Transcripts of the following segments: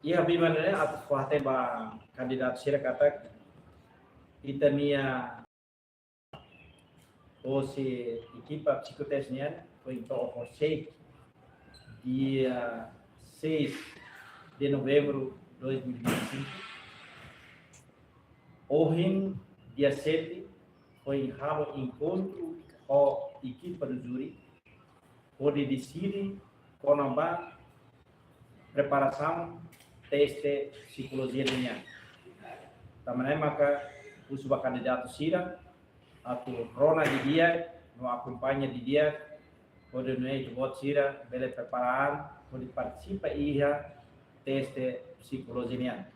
Ia bimane atau kuate ba kandidat sira kata kita nia se equipa psicotecniana foi então o dia 6 de novembro de 2025. Hoje, dia 7, foi o encontro com a equipa do júri, onde decide com a preparação teste psicologia linear. Também maka o candidato Sira atau Rona di dia no acompanha di dia onde não é de voto Sira bele preparar onde participa ia teste psicologia linear.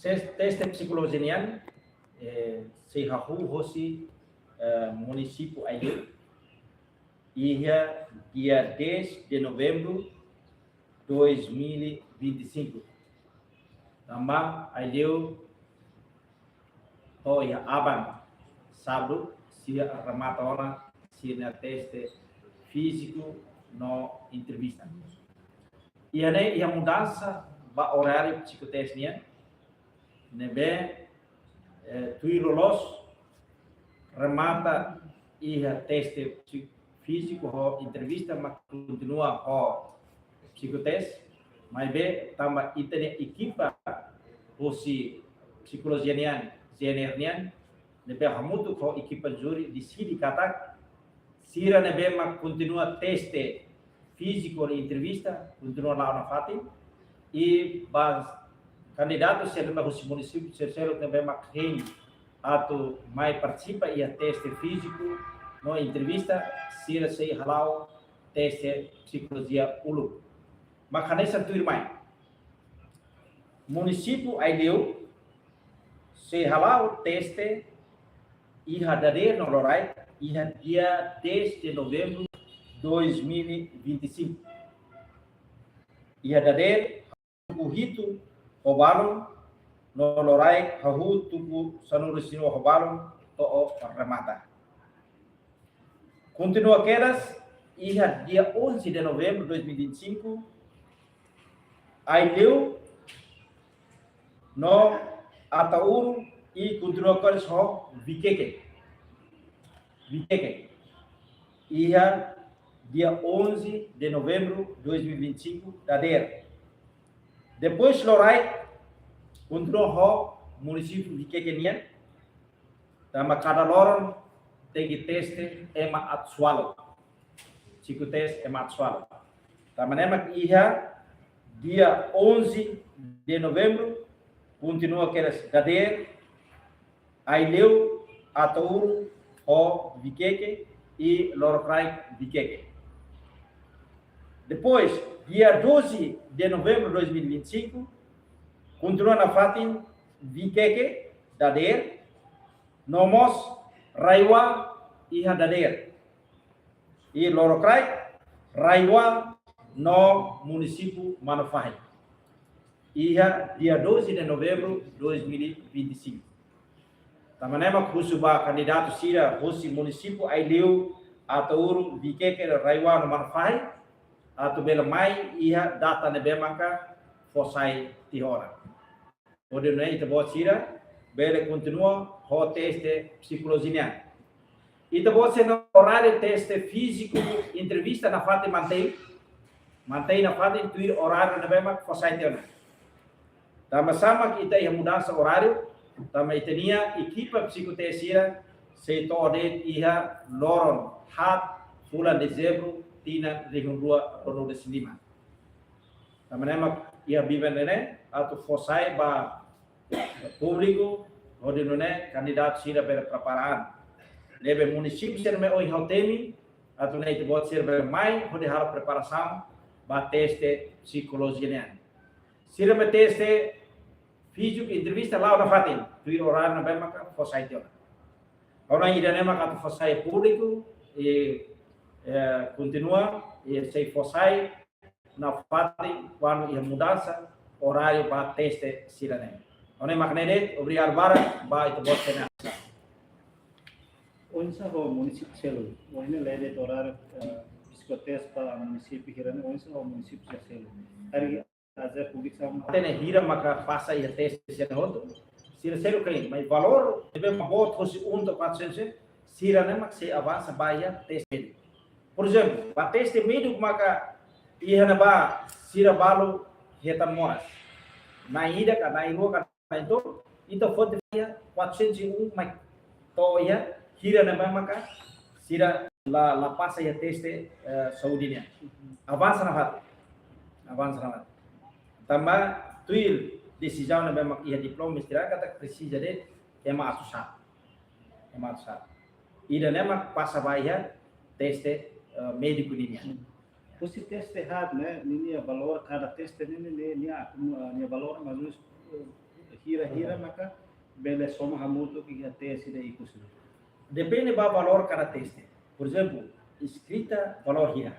Teste psicologia linear se hahu hosi município Ayu ia dia 10 de novembro 2025. Também Ayu ya aban sábado se remata hora se na teste físico no entrevista. E aí a mudança ba horário psicotecnia nebe tuirolos remata ia teste físico ho entrevista mas continua ho psicotest mas be tambah itene equipa hosi psikologia nian CNR-nian nebe hamutu ho equipa juri decide katak sira nebe mak continua teste físico de entrevista continua lá na fatin e bas candidatos se lembra hosi município terceiro nebe mak hen atau mai participa ia teste físico no entrevista sira sei halau teste psicologia ulu makanya satu mai município Aideu se halau teste iha dade no lorai iha dia 10 de novembro 2025 iha dade kuhitu obalon no lorai hahu tuku sanurusino obalon to remata continua quedas iha dia 11 de novembro 2025 Aideu no Atauru e continua com só Vikeke. Ia dia 11 de novembro de 2025 dader. Depois Lorai continua o município Vikeke nian. Tama cada loron tem teste ema atsualo. Psicoteste ema atsualo. Tama nema ia dia 11 de novembro continua aquelas dader Aileu Atauru o Vikeke e Lorocrai Vikeke. Depois, dia 12 de novembro de 2025, continua na Fatin Vikeke dader Nomos Raiwa e dader e Lorocrai Raiwa no município Manufai. Ia dia 12 de novembro de 2025. Tamanema kusuba candidato sira hosi município Aileu Atauru Vikeke Raiwa no Manufai atau bela mai ia data nebe maka fosai tihora. Ode não ita bot sira bela continua ho teste psicologia. Ita bot se no horário teste físico entrevista na fate mantém na fate tuir horário nebe maka fosai tihora. Sama-sama kita yang mudança horário, também tinha equipa psicotecnia se torne ia loron hat bulan dezembro tina região rua Rono de Cinema. Também ia bibendene atau fosai ba público onde não é candidato sira para preparar lebe município ser me oi hautemi atau nem bot ser mai onde hal preparação ba teste psicologia. Sira me teste físico entrevista lá na Fatin, tuir horário na Bemaka, fosai teu. Orang ida nema kata fosai público e continua e sei fosai na Fatin quando ia mudança horário para teste sirane. Orang maknede obrigado bara ba itu bot kena. Onsa ho município selo, o ine lede horário tes para município Hirana ou município Cercelo. Hari aja publik sama. Tene hira maka passa ia teste sena hoto. Sira sero kain, mas valor deve mabot fosse 400, sira ne mak se avança baia teste. Por exemplo, para teste médico maka ia na ba sira balo hetan moras. Na ida ka na iro ka itu foto dia 401 mak to ya hira na ba maka sira la passa ia teste saudinya. Avança na hat. Avança na hat. Tambah tuil decisão na memang ia diploma istirahat kata precisa de ema atusat. Ida nema passa baia teste médico dinya. Você teste errado, né? Ninha valor cada teste ninha valor mas hira maka bele soma hamuto que teste de ikut. Depende ba valor cada teste. Por exemplo, escrita valor hira.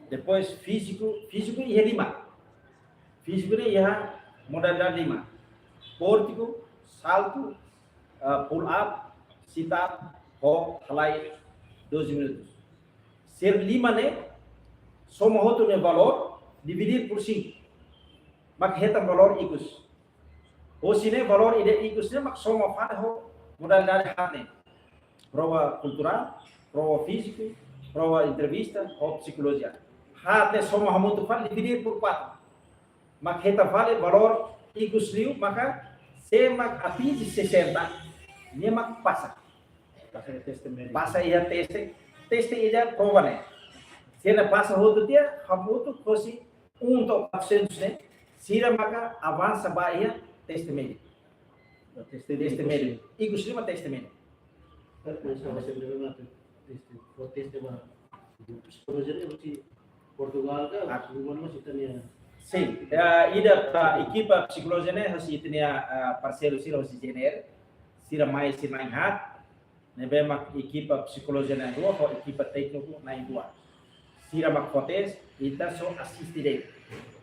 Depois físico ia 5. Físico ini ya modalidade 5. Pórtico, salto, pull up, sit up, hop, halai 12 minutos. Ser 5 né? Soma outro né valor dividir por 5. Mak hetam valor ikus. O sine valor ide ikus ne mak soma fada ho modalidade hane. Prova cultural, prova físico, prova entrevista, ou psicologia. Hate soma hamuntu fada dividir por 4. Maka kita vale valor ikus liu maka semak atingi 60 ni mak passa ia teste ia prova né se na passa outro dia hamuto fosse 400 né sira maka avança baia teste médico ikus liu teste médico Portugal ka hubungan mo sitanya. Sim, ida a equipa psicológica né, assim tinha parceiro sira assim gener, sira mais hat, né bem uma equipa psicológica né dua, ou equipa técnico na dua. Sira mak fotes, ita só assistirei.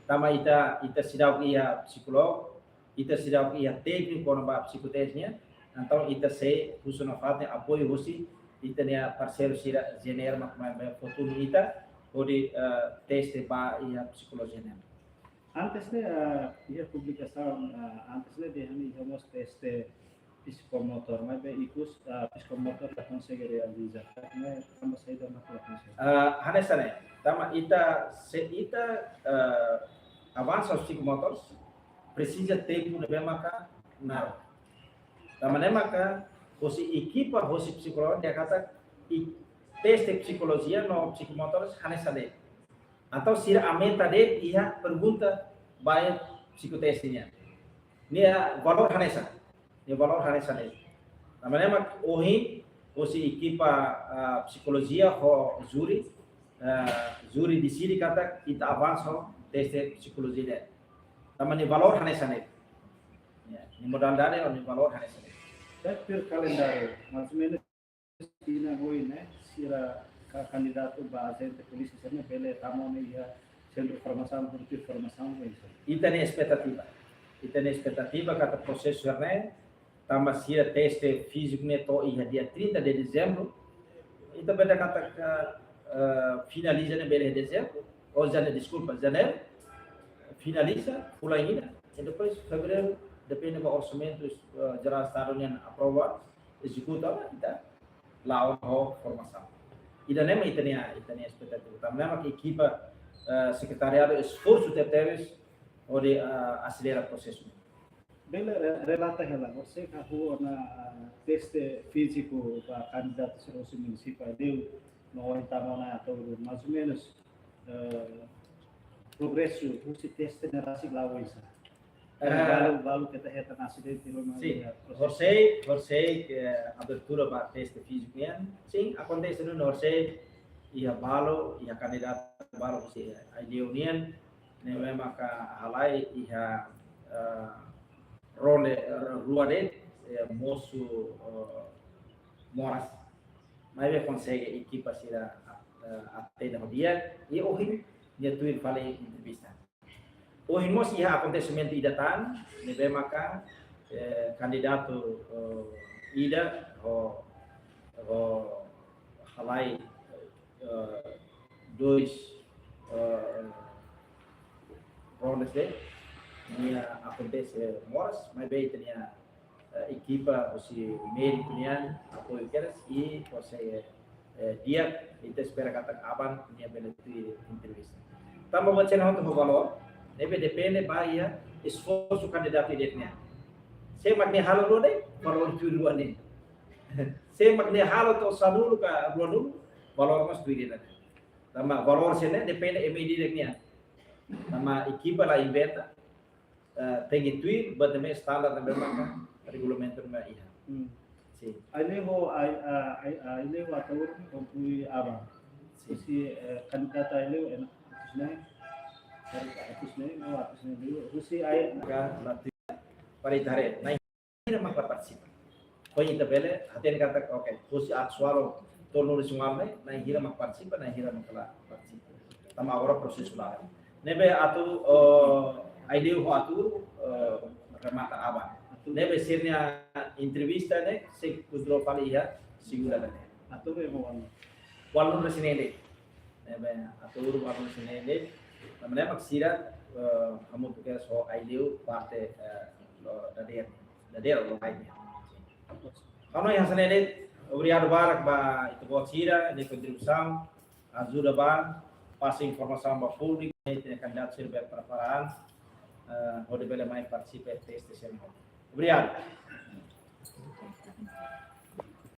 Tama ita sidau ia psikolog, ita sidau ia técnico na ba psicotesnya, então ita se uso na fate apoio hosi, ita né parceiro sira gener mak mai foto ita, odi teste ba ia psikologia né. Antes de ia publicação, antes de digamos teste psicomotor, mas ikus psicomotor la consegue realizar, né? Como saída na consegue. Hanesa né, tama ita avança os psicomotores, precisa tempo de maka naro. Tama né maka, você equipa você psicólogo dia kata teste psicologia no psicomotores hanesa né. Atau sira amenta de ia pergunta baik psikotestinya. Ini valor hanesa. Ini valor hanesa ne. Namanya mak ohin osi equipa psikologia ho juri di sini kata kita avanço teste psikologia de. Namanya valor hanesa ne. Ya, ini modalidade ini valor hanesa ne. Per calendário, mais ou menos ina hoi né, sira candidato base de polícia sana pele tamo ne ya centro formação por formação isso. Ita ne expectativa kata processo né, tama sira teste físico ne to ia dia 30 de dezembro. Ita beda kata finaliza ne bele dezembro, ou janeiro, finaliza pula ainda e depois fevereiro depende do orçamento geral estado yang aprova executa ita lawan ho formação. Ida nema itania expectativa. Também que equipa secretariado esforço teteres ode acelerar processo. Bem, relata ela, você carro na teste físico para candidato a municipal deu no estamos na todo mais ou menos progresso você teste na rasi lawisa. Balu kita heta acidente no sim, você abertura para teste físico yan, sim, acontece no você ia balo ia candidato balo você a união ne memang ka halai ia role ruade moço moras mas ele consegue equipa sira até no dia e hoje dia tu falei entrevista. Hoje nós ia acontecimento idatan, nebe maka candidato ida o halai dois rondas de minha acontece moras, mas bem tinha equipa osi médico nian apoio keras e você dia kita espera kata aban punya benefit entrevista. Tamo buat channel untuk valor, nebe depende bahaya esforço candidato idetnya. Saya magni halo lo deh, valor tu dua nih. Saya magni halo to sadulu ka dua dulu, valor mas tu idetnya. Tama valor sene depende emedi deknya. Tama equipa la inventa. Tengi tui, batame standar na bermaka regulamento na iha. Sim. Ini ho ini ho atur kompui abang. Si kandidata ini enak atusnya mau atusnya dulu. Si ay Maka lati para itare na hira mak participa. Koi tabele haten kata oke, kusi aksuaro torno di sungai na hira mak participa na hira mak participa. Tama agora proses ulah. Nebe atu idea ho atur remata aban. Nebe sirnya entrevista ne se kudro pali ya sigura dane. atur mau Walun resinende. Nebe atur walun resinende. Namanya maksira kamu tuh kayak so idea parte dader lo idea. Kalau yang senede obrigado barak ba itu buat sira de contribuição ajuda ba passa informação ba público tem candidato ser preparado onde bela mais participa deste seminário. Obrigado.